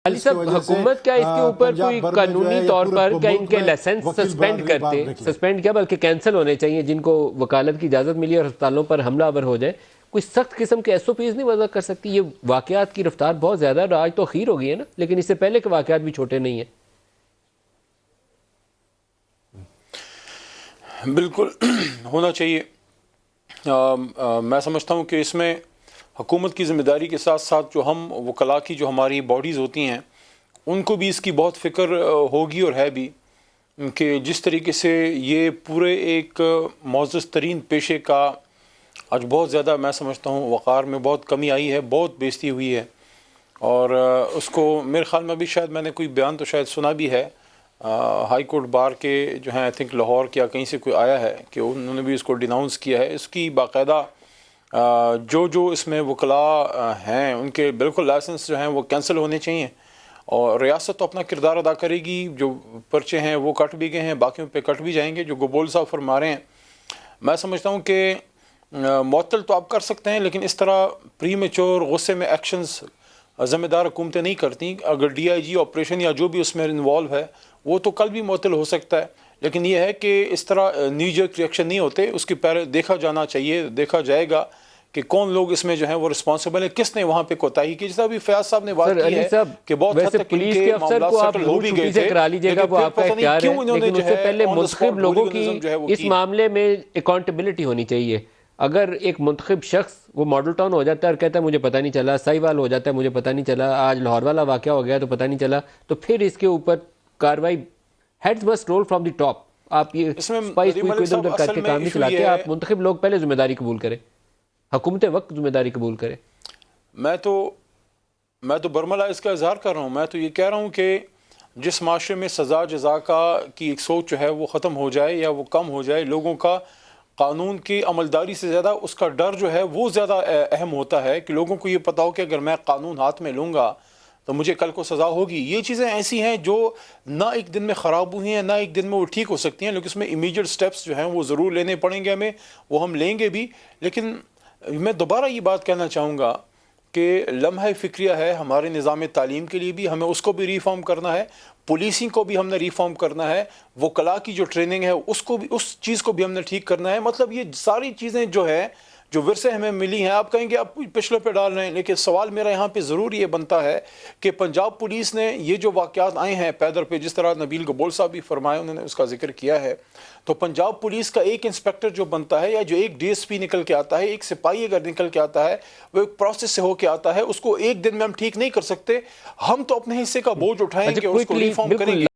علی صاحب، حکومت کیا اس کے اوپر کوئی قانونی طور پر کیا ان کے لائسنس سسپینڈ کیا بلکہ کینسل ہونے چاہیے جن کو وکالت کی اجازت ملی اور ہسپتالوں پر حملہ آور ہو جائے؟ کوئی سخت قسم کے ایس او پیز نہیں وضع کر سکتی؟ یہ واقعات کی رفتار بہت زیادہ ہے، آج تو خیر ہو گئی ہے نا، لیکن اس سے پہلے کے واقعات بھی چھوٹے نہیں ہیں۔ بالکل ہونا چاہیے۔ میں سمجھتا ہوں کہ اس میں حکومت کی ذمہ داری کے ساتھ ساتھ جو ہم وکلاء کی جو ہماری باڈیز ہوتی ہیں ان کو بھی اس کی بہت فکر ہوگی اور ہے بھی، کہ جس طریقے سے یہ پورے ایک معزز ترین پیشے کا آج بہت زیادہ میں سمجھتا ہوں وقار میں بہت کمی آئی ہے، بہت بے عزتی ہوئی ہے، اور اس کو میرے خیال میں بھی شاید میں نے کوئی بیان تو شاید سنا بھی ہے، ہائی کورٹ بار کے جو ہیں آئی تھنک لاہور کیا کہیں سے کوئی آیا ہے کہ انہوں نے بھی اس کو ڈیناؤنس کیا ہے۔ اس کی باقاعدہ جو اس میں وکلاء ہیں ان کے بالکل لائسنس جو ہیں وہ کینسل ہونے چاہیے، اور ریاست تو اپنا کردار ادا کرے گی۔ جو پرچے ہیں وہ کٹ بھی گئے ہیں، باقیوں پہ کٹ بھی جائیں گے جو گبول صاحب فرما رہے ہیں۔ میں سمجھتا ہوں کہ معطل تو آپ کر سکتے ہیں، لیکن اس طرح پری میچور غصے میں ایکشنز ذمہ دار حکومتیں نہیں کرتی۔ اگر ڈی آئی جی آپریشن یا جو بھی اس میں انوالو ہے وہ تو کل بھی معطل ہو سکتا ہے، لیکن یہ ہے کہ اس طرح نیو جرک ریئیکشن نہیں ہوتے، اس کی پہلے دیکھا جانا چاہیے، دیکھا جائے گا کہ کون لوگ اس میں جو ہیں وہ رسپانسبل ہیں، کس نے وہاں پہ کوتاہی کی۔ جس طرح بھی فیاض صاحب نے بات کی ہے کہ بہت حد تک ان کے معاملات سیٹل ہو بھی گئے تھے، لیکن پھر پتہ نہیں کیوں انہوں نے جو ہے منتخب لوگوں کی اس معاملے میں اکاؤنٹیبلٹی ہونی چاہیے۔ اگر ایک منتخب شخص وہ ماڈل ٹاؤن ہو جاتا ہے اور کہتا ہے مجھے پتہ نہیں چلا، ساہیوال ہو جاتا ہے مجھے پتہ نہیں چلا، آج لاہور والا واقعہ ہو گیا تو پتہ نہیں چلا، تو پھر اس کے اوپر کاروائی heads must roll from the top. آپ یہ اسپائس کوئی ادھر ادھر کر کے کام نہیں چلاتے، آپ منتخب لوگ پہلے ذمہ داری قبول کریں، حکومت وقت ذمہ داری قبول کرے۔ میں تو برملا اس کا اظہار کر رہا ہوں۔ میں تو یہ کہہ رہا ہوں کہ جس معاشرے میں سزا جزا کی ایک سوچ جو ہے وہ ختم ہو جائے یا وہ کم ہو جائے، لوگوں کا قانون کی عملداری سے زیادہ اس کا ڈر جو ہے وہ زیادہ اہم ہوتا ہے، کہ لوگوں کو یہ پتا ہو کہ اگر میں قانون ہاتھ میں لوں گا تو مجھے کل کو سزا ہوگی۔ یہ چیزیں ایسی ہیں جو نہ ایک دن میں خراب ہوئی ہیں، نہ ایک دن میں وہ ٹھیک ہو سکتی ہیں، لیکن اس میں امیجیٹ سٹیپس جو ہیں وہ ضرور لینے پڑیں گے ہمیں، وہ ہم لیں گے بھی۔ لیکن میں دوبارہ یہ بات کہنا چاہوں گا کہ لمحہ فکریہ ہے ہمارے نظام تعلیم کے لیے بھی، ہمیں اس کو بھی ریفارم کرنا ہے، پولیسنگ کو بھی ہم نے ریفارم کرنا ہے، وکلاء کی جو ٹریننگ ہے اس چیز کو بھی ہم نے ٹھیک کرنا ہے۔ مطلب یہ ساری چیزیں جو ہے جو ورثے ہمیں ملی ہیں، آپ کہیں گے آپ پچھلے پہ ڈال رہے ہیں، لیکن سوال میرا یہاں پہ ضرور یہ بنتا ہے کہ پنجاب پولیس نے یہ جو واقعات آئے ہیں پیدر پہ، جس طرح نبیل گبول صاحب بھی فرمائے، انہوں نے اس کا ذکر کیا ہے، تو پنجاب پولیس کا ایک انسپیکٹر جو بنتا ہے یا جو ایک ڈی ایس پی نکل کے آتا ہے، ایک سپاہی اگر نکل کے آتا ہے، وہ ایک پروسیس سے ہو کے آتا ہے، اس کو ایک دن میں ہم ٹھیک نہیں کر سکتے۔ ہم تو اپنے حصے کا بوجھ اٹھائیں گے اور اس کو ریفارم کریں گے۔